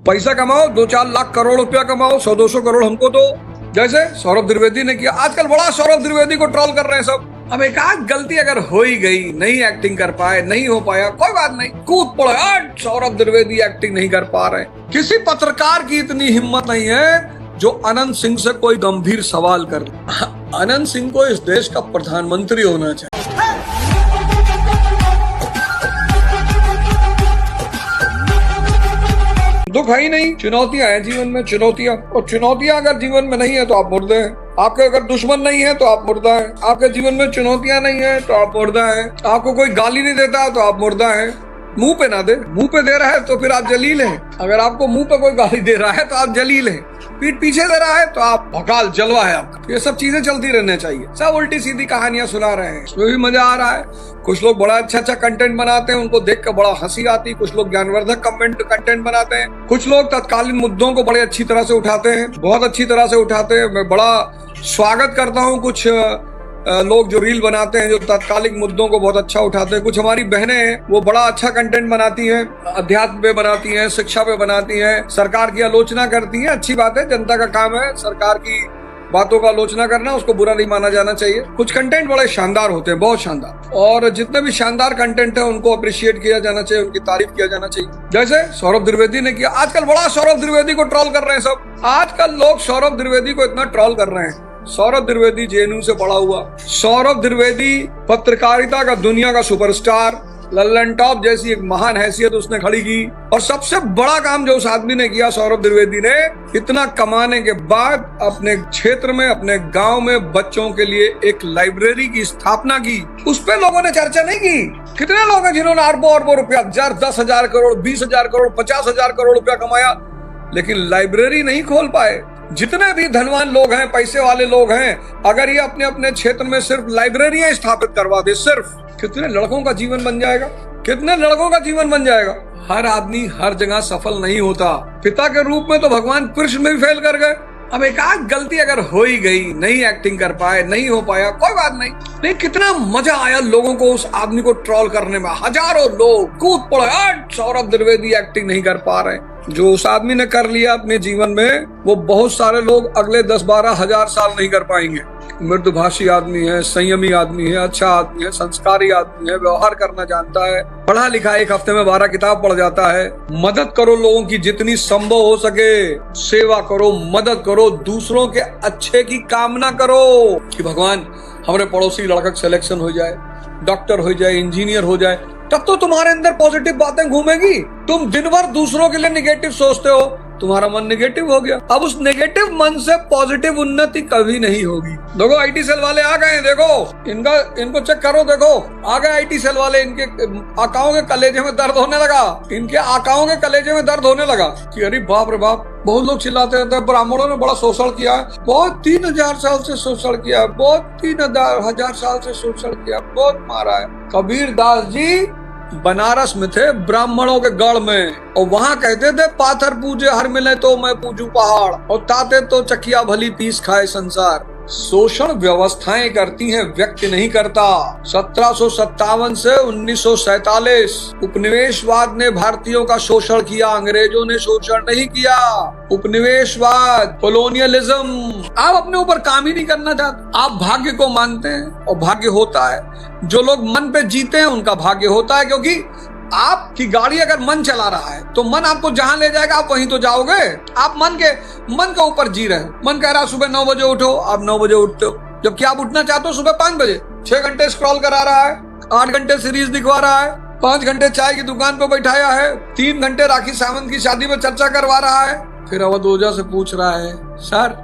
पैसा कमाओ, 2-4 लाख करोड़ रुपया कमाओ, 100-200 करोड़ हमको दो, जैसे सौरभ त्रिवेदी ने किया। आजकल बड़ा सौरभ त्रिवेदी को ट्रोल कर रहे हैं सब। अब एक आध गलती अगर हो ही गई, नहीं एक्टिंग कर पाए, नहीं हो पाया, कोई बात नहीं, कूद पड़े, सौरभ त्रिवेदी एक्टिंग नहीं कर पा रहे। किसी पत्रकार की इतनी हिम्मत नहीं है जो अनंत सिंह से कोई गंभीर सवाल कर ले। अनंत सिंह को इस देश का प्रधानमंत्री होना चाहिए। दुख है ही नहीं, चुनौतियां हैं जीवन में, चुनौतियां। और चुनौतियां अगर जीवन में नहीं है तो आप मुर्दे हैं। आपके अगर दुश्मन नहीं है तो आप मुर्दा है। आपके जीवन में चुनौतियां नहीं है तो आप मुर्दा है। आपको कोई गाली नहीं देता तो आप मुर्दा है। मुंह पे ना दे, मुंह पे दे रहा है तो फिर आप जलील हैं। अगर आपको मुंह पे कोई गाली दे रहा है तो आप जलील हैं। पीठ पीछे दे रहा है तो आप भकाल, जलवा है आपका। ये सब चीजें चलती रहने चाहिए। सब उल्टी सीधी कहानियां सुना रहे हैं, इसमें भी मजा आ रहा है। कुछ लोग बड़ा अच्छा कंटेंट बनाते हैं, उनको देख कर बड़ा हंसी आती है। कुछ लोग ज्ञानवर्धक कंटेंट बनाते हैं। कुछ लोग तत्कालीन मुद्दों को बड़े अच्छी तरह से उठाते हैं, बहुत अच्छी तरह से उठाते हैं। मैं बड़ा स्वागत करता हूँ कुछ लोग जो रील बनाते हैं, जो तत्कालिक मुद्दों को बहुत अच्छा उठाते हैं। कुछ हमारी बहनें हैं, वो बड़ा अच्छा कंटेंट बनाती हैं, अध्यात्म पे बनाती हैं, शिक्षा पे बनाती हैं, सरकार की आलोचना करती हैं। अच्छी बात है, जनता का काम है सरकार की बातों का आलोचना करना, उसको बुरा नहीं माना जाना चाहिए। कुछ कंटेंट बड़े शानदार होते हैं, बहुत शानदार। और जितने भी शानदार कंटेंट है उनको अप्रिशिएट किया जाना चाहिए, उनकी तारीफ किया जाना चाहिए, जैसे सौरभ त्रिवेदी ने किया। आजकल बड़ा सौरभ त्रिवेदी को ट्रोल कर रहे हैं सब। आजकल लोग सौरभ त्रिवेदी को इतना ट्रोल कर रहे हैं। सौरभ त्रिवेदी जेएनयू से पढ़ा हुआ, सौरभ त्रिवेदी पत्रकारिता का दुनिया का सुपरस्टार, लल्लन टॉप जैसी एक महान हैसियत उसने खड़ी की। और सबसे बड़ा काम जो उस आदमी ने किया, सौरभ त्रिवेदी ने, इतना कमाने के बाद अपने क्षेत्र में, अपने गांव में बच्चों के लिए एक लाइब्रेरी की स्थापना की। उस पर लोगों ने चर्चा नहीं की। कितने लोग हैं जिन्होंने अरबों रुपया, 10,000 करोड़, 20,000 करोड़, 50,000 करोड़ रुपया कमाया, लेकिन लाइब्रेरी नहीं खोल पाए। जितने भी धनवान लोग हैं, पैसे वाले लोग हैं, अगर ये अपने अपने क्षेत्र में सिर्फ लाइब्रेरियां स्थापित करवा दे, सिर्फ, कितने लड़कों का जीवन बन जाएगा, कितने लड़कों का जीवन बन जाएगा। हर आदमी हर जगह सफल नहीं होता। पिता के रूप में तो भगवान कृष्ण में भी फेल कर गए। अब एक आध गलती अगर हो ही गई, नहीं एक्टिंग कर पाए, नहीं हो पाया, कोई बात नहीं, लेकिन कितना मजा आया लोगों को उस आदमी को ट्रोल करने में। हजारों लोग कूद पड़े, सौरभ त्रिवेदी एक्टिंग नहीं कर पा रहे। जो उस आदमी ने कर लिया अपने जीवन में, वो बहुत सारे लोग अगले 10-12 हजार साल नहीं कर पाएंगे। मृदुभाषी आदमी है, संयमी आदमी है, अच्छा आदमी है, संस्कारी आदमी है, व्यवहार करना जानता है, पढ़ा लिखा, एक हफ्ते में 12 किताब पढ़ जाता है। मदद करो लोगों की जितनी संभव हो सके, सेवा करो, मदद करो, दूसरों के अच्छे की कामना करो कि भगवान हमारे पड़ोसी लड़का सिलेक्शन हो जाए, डॉक्टर हो जाए, इंजीनियर हो जाए, तब तो तुम्हारे अंदर पॉजिटिव बातें घूमेगी। तुम दिन भर दूसरों के लिए नेगेटिव सोचते हो, तुम्हारा मन नेगेटिव हो गया। अब उस नेगेटिव मन से पॉजिटिव उन्नति कभी नहीं होगी। देखो आईटी सेल वाले आ गए, देखो इनको चेक करो, देखो आ गए आईटी सेल वाले। इनके आकाओं के कलेजे में दर्द होने लगा, इनके आकाओं के कलेजे में दर्द होने लगा कि अरे बाप रे बाप। बहुत लोग चिल्लाते रहते हैं ब्राह्मणों ने बड़ा शोषण किया है, बहुत 3000 साल से शोषण किया है, बहुत 3000 साल से शोषण किया, बहुत मारा है। कबीर दास जी बनारस में थे, ब्राह्मणों के गढ़ में, और वहां कहते थे पाथर पूजे हर मिले तो मैं पूजू पहाड़, और ताते तो चकिया भली पीस खाए संसार। शोषण व्यवस्थाएं करती हैं, व्यक्ति नहीं करता। 1757 से 1947 उपनिवेशवाद ने भारतीयों का शोषण किया, अंग्रेजों ने शोषण नहीं किया। उपनिवेशवाद, कोलोनियलिज्म, आप अपने ऊपर काम ही नहीं करना चाहते। आप भाग्य को मानते हैं और भाग्य होता है। जो लोग मन पे जीते हैं उनका भाग्य होता है, क्योंकि आपकी गाड़ी अगर मन चला रहा है तो मन आपको जहां ले जाएगा आप वहीं तो जाओगे। आप मन के ऊपर जी रहे हो। मन कह रहा है सुबह 9 बजे उठो, आप 9 बजे उठते हो, जबकि आप उठना चाहते हो सुबह 5 बजे। 6 घंटे स्क्रॉल करा रहा है, 8 घंटे सीरीज दिखवा रहा है, 5 घंटे चाय की दुकान पे बैठाया है, 3 घंटे राखी सावंत की शादी में चर्चा करवा रहा है। फिर अवध ओझा से पूछ रहा है, सर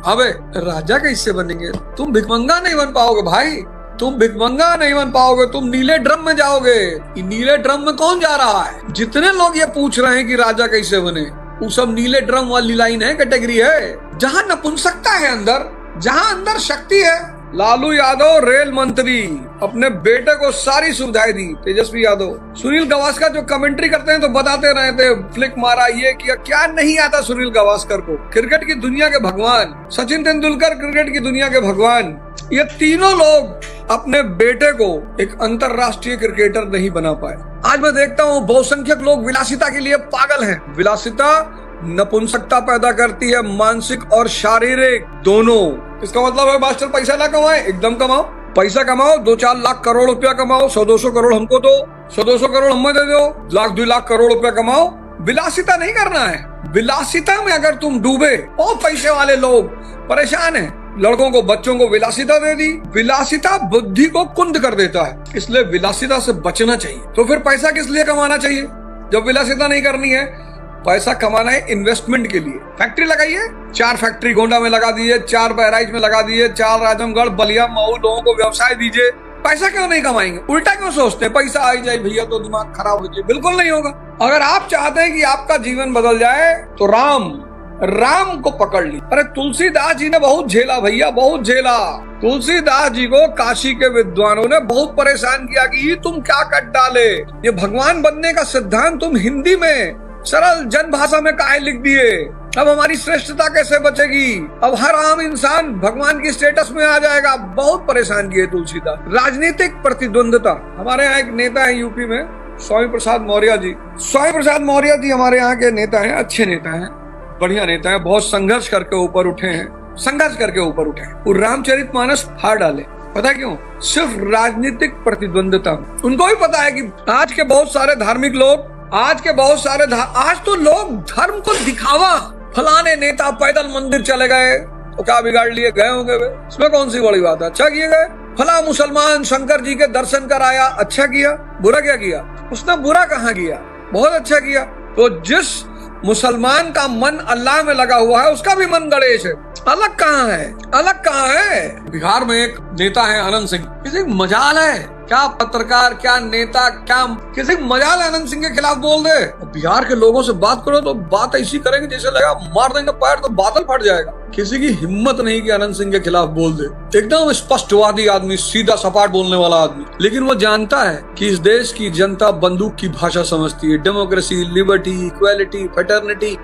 अबे राजा कैसे बनेंगे? तुम भिखमंगा नहीं बन पाओगे भाई, तुम भिखमंगा नहीं बन पाओगे, तुम नीले ड्रम में जाओगे। नीले ड्रम में कौन जा रहा है? जितने लोग ये पूछ रहे हैं कि राजा कैसे बने, वो सब नीले ड्रम वाली लाइन है, कैटेगरी है। जहां नपुंसकता है अंदर, जहां अंदर शक्ति है, लालू यादव रेल मंत्री, अपने बेटे को सारी सुविधाएं दी। तेजस्वी यादव, सुनील गावस्कर जो कमेंट्री करते हैं तो बताते रहे थे, फ्लिक मारा, ये किया, क्या नहीं आता सुनील गावस्कर को। क्रिकेट की दुनिया के भगवान सचिन तेंदुलकर, क्रिकेट की दुनिया के भगवान, ये तीनों लोग अपने बेटे को एक अंतरराष्ट्रीय क्रिकेटर नहीं बना पाए। आज मैं देखता हूँ बहुसंख्यक लोग विलासिता के लिए पागल हैं। विलासिता नपुंसकता पैदा करती है, मानसिक और शारीरिक दोनों। इसका मतलब है मास्टर पैसा ना कमाए, एकदम कमाओ, पैसा कमाओ, 2-4 लाख करोड़ रुपया कमाओ, 100-200 करोड़ हमको दो, 100-200 करोड़ हमें दे दो, 1-2 लाख करोड़ रुपया कमाओ। विलासिता नहीं करना है। विलासिता में अगर तुम डूबे, बहुत पैसे वाले लोग परेशान हैं, लड़कों को, बच्चों को विलासिता दे दी। विलासिता बुद्धि को कुंद कर देता है, इसलिए विलासिता से बचना चाहिए। तो फिर पैसा किस लिए कमाना चाहिए जब विलासिता नहीं करनी है? पैसा कमाना है इन्वेस्टमेंट के लिए। फैक्ट्री लगाइए, 4 फैक्ट्री गोंडा में लगा दीजिए, 4 बहराइच में लगा दीजिए, 4 आजमगढ़, बलिया, मऊ, लोगों को व्यवसाय दीजिए। पैसा क्यों नहीं कमाएंगे? उल्टा क्यों सोचते हैं पैसा आ जाए भैया तो दिमाग खराब हो जाए? बिल्कुल नहीं होगा। अगर आप चाहते हैं कि आपका जीवन बदल जाए तो राम को पकड़ ली। अरे तुलसीदास जी ने बहुत झेला भैया, बहुत झेला। तुलसीदास जी को काशी के विद्वानों ने बहुत परेशान किया कि ये तुम क्या कर डाले, ये भगवान बनने का सिद्धांत तुम हिंदी में सरल जन भाषा में काहे लिख दिए? अब हमारी श्रेष्ठता कैसे बचेगी? अब हर आम इंसान भगवान की स्टेटस में आ जाएगा। बहुत परेशान किए तुलसीदास। राजनीतिक प्रतिद्वंदता। हमारे यहाँ एक नेता है यूपी में, स्वामी प्रसाद मौर्य जी। स्वामी प्रसाद मौर्य जी हमारे यहाँ के नेता हैं, अच्छे नेता हैं, बढ़िया नेता है, बहुत संघर्ष करके ऊपर उठे हैं, वो रामचरितमानस फाड़ डाले। पता क्यों? सिर्फ राजनीतिक प्रतिद्वंदता। उनको भी पता है कि आज के बहुत सारे धार्मिक लोग, आज तो लोग धर्म को दिखावा, फलाने नेता पैदल मंदिर चले गए तो क्या बिगाड़ लिए, गए होंगे वे, इसमें कौन सी बड़ी बात है? अच्छा किए गए। फला मुसलमान शंकर जी के दर्शन कराया, अच्छा किया। बुरा क्या किया उसने? बुरा कहाँ किया? बहुत अच्छा किया। तो जिस मुसलमान का मन अल्लाह में लगा हुआ है उसका भी मन गणेश है। अलग कहाँ है? बिहार में एक नेता है आनंद सिंह, किसी मजाल है क्या? पत्रकार, क्या नेता, क्या किसी मजाल आनंद सिंह के खिलाफ बोल दे? बिहार के लोगों से बात करो तो बात ऐसी करेंगे जैसे लगा मार देंगे पैर तो बादल फट जाएगा। किसी की हिम्मत नहीं कि आनंद सिंह के खिलाफ बोल दे। एकदम स्पष्टवादी आदमी, सीधा सपाट बोलने वाला आदमी, लेकिन वो जानता है कि इस देश की जनता बंदूक की भाषा समझती है। डेमोक्रेसी, लिबर्टी, इक्वालिटी, फेटर्निटी,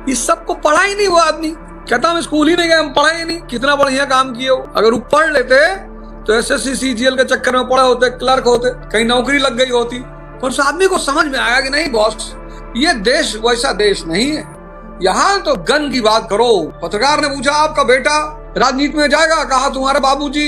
इस सब को पढ़ा ही नहीं वो आदमी। कहता हम स्कूल ही नहीं गए, हम पढ़ा ही नहीं। कितना बढ़िया काम किए हो। अगर वो पढ़ लेते तो एसएससी सीजीएल के चक्कर में पड़े होते, क्लर्क होते, कहीं नौकरी लग गई होती। पर उस आदमी को समझ में आया कि नहीं बॉस, ये देश वैसा देश नहीं है, यहाँ तो गन की बात करो। पत्रकार ने पूछा आपका बेटा राजनीति में जाएगा? कहा तुम्हारे बाबूजी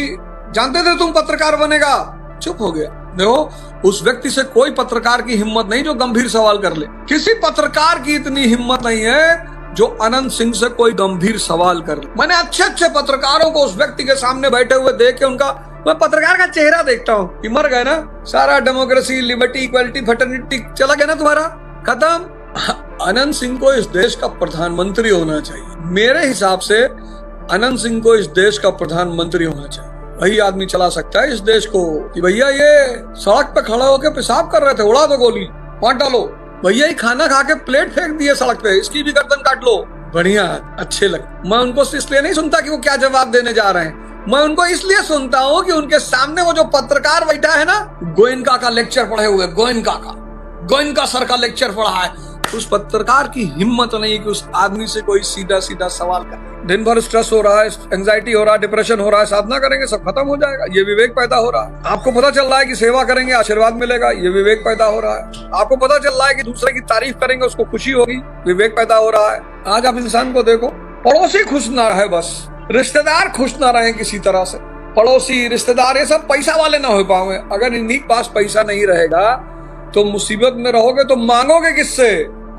जानते थे तुम पत्रकार बनेगा। चुप हो गया। देखो उस व्यक्ति से कोई पत्रकार की हिम्मत नहीं जो गंभीर सवाल कर ले। किसी पत्रकार की इतनी हिम्मत नहीं है जो अनंत सिंह से कोई गंभीर सवाल कर ले। मैंने अच्छे पत्रकारों को उस व्यक्ति के सामने बैठे हुए देख के उनका, मैं पत्रकार का चेहरा देखता हूँ कि मर गए ना, सारा डेमोक्रेसी, लिबर्टी, इक्वालिटी, फेटर्निटी चला गया ना तुम्हारा, खत्म। अनंत सिंह को इस देश का प्रधानमंत्री होना चाहिए। मेरे हिसाब से अनंत सिंह को इस देश का प्रधानमंत्री होना चाहिए। वही आदमी चला सकता है इस देश को। कि भैया ये सड़क पे खड़ा होकर पेशाब कर रहे थे, उड़ा दो गोली, मार डालो। भैया ये खाना खा के प्लेट फेंक दिए सड़क पे, इसकी भी गर्दन काट लो। बढ़िया, अच्छे लगे। मैं उनको इसलिए नहीं सुनता कि वो क्या जवाब देने जा रहे हैं, मैं उनको इसलिए सुनता हूँ कि उनके सामने वो जो पत्रकार बैठा है ना, गोयनका का लेक्चर पढ़े हुए, गोयनका सर का लेक्चर पढ़ा है, उस पत्रकार की हिम्मत नहीं कि उस आदमी से कोई सीधा सवाल करे। दिन भर स्ट्रेस हो रहा है, एंजाइटी हो रहा है, डिप्रेशन हो रहा है, साधना करेंगे सब खत्म हो जाएगा, ये विवेक पैदा हो रहा है। आपको पता चल रहा है कि सेवा करेंगे आशीर्वाद मिलेगा, ये विवेक पैदा हो रहा है। आपको पता चल रहा है कि दूसरे की तारीफ करेंगे उसको खुशी होगी, विवेक पैदा हो रहा है। आज आप इंसान को देखो, पड़ोसी खुश ना रहे, बस रिश्तेदार खुश ना रहे किसी तरह से, पड़ोसी, रिश्तेदार, ये सब पैसा वाले ना हो पाए। अगर इन्हीं के पास पैसा नहीं रहेगा तो मुसीबत में रहोगे, तो मांगोगे किससे?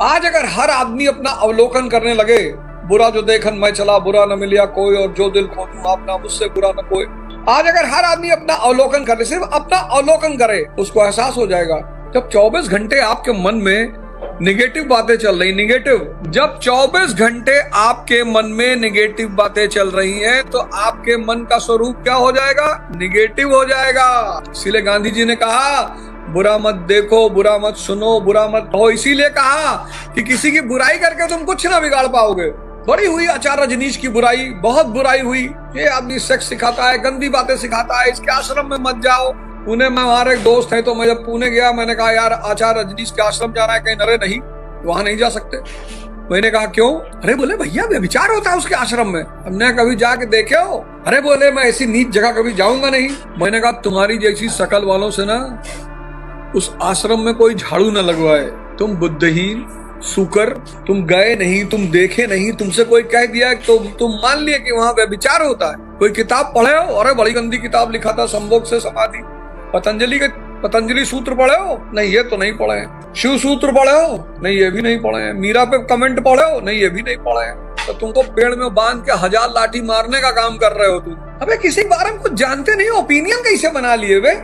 आज अगर हर आदमी अपना अवलोकन करने लगे, बुरा जो देखन मैं चला, बुरा न मिलिया कोई, और जो दिल खोजूं आपना मुझसे बुरा न कोई। आज अगर हर आदमी अपना अवलोकन करे, सिर्फ अपना अवलोकन करे, उसको एहसास हो जाएगा। जब 24 घंटे आपके मन में निगेटिव बातें चल रही, जब 24 घंटे आपके मन में निगेटिव बातें चल रही हैं, तो आपके मन का स्वरूप क्या हो जाएगा? निगेटिव हो जाएगा। इसीलिए गांधी जी ने कहा बुरा मत देखो, बुरा मत सुनो, बुरा मत कहो। इसीलिए कहा कि किसी की बुराई करके तुम कुछ ना बिगाड़ पाओगे। बड़ी हुई आचार्य रजनीश की बुराई, बहुत बुराई हुई। ये आदमी सेक्स सिखाता है, गंदी बातें सिखाता है, इसके आश्रम में मत जाओ। पुणे में हमारे एक दोस्त है, तो मैं जब पुणे गया मैंने कहा यार आचार्य रजनीश के आश्रम जाना है, कहीं अरे नहीं वहां नहीं जा सकते। मैंने कहा क्यों? अरे बोले भैया व्यभिचार होता है उसके आश्रम में। हमने कभी जाके देखे हो? अरे बोले मैं ऐसी नीच जगह कभी जाऊंगा नहीं। मैंने कहा तुम्हारी जैसी शकल वालों से ना उस आश्रम में कोई झाड़ू न लगवाए। तुम बुद्धहीन सुकर, तुम गए नहीं, तुम देखे नहीं, तुमसे कोई कह दिया तो तुम मान लिए कि वहां व्यभिचार होता है। कोई किताब पढ़े हो? अरे बड़ी गंदी किताब लिखा था संभोग से समाधि। पतंजलि सूत्र पढ़े हो? नहीं ये तो नहीं पढ़े हैं। शिव सूत्र पढ़े हो? नहीं ये भी नहीं पढ़े हैं। मीरा पे कमेंट पढ़े हो? नहीं ये भी नहीं पढ़े हैं। तो तुमको पेड़ में बांध के 1000 लाठी मारने का काम कर रहे हो तुम। अबे किसी के बारे में कुछ जानते नहीं, ओपिनियन कैसे बना लिए वे?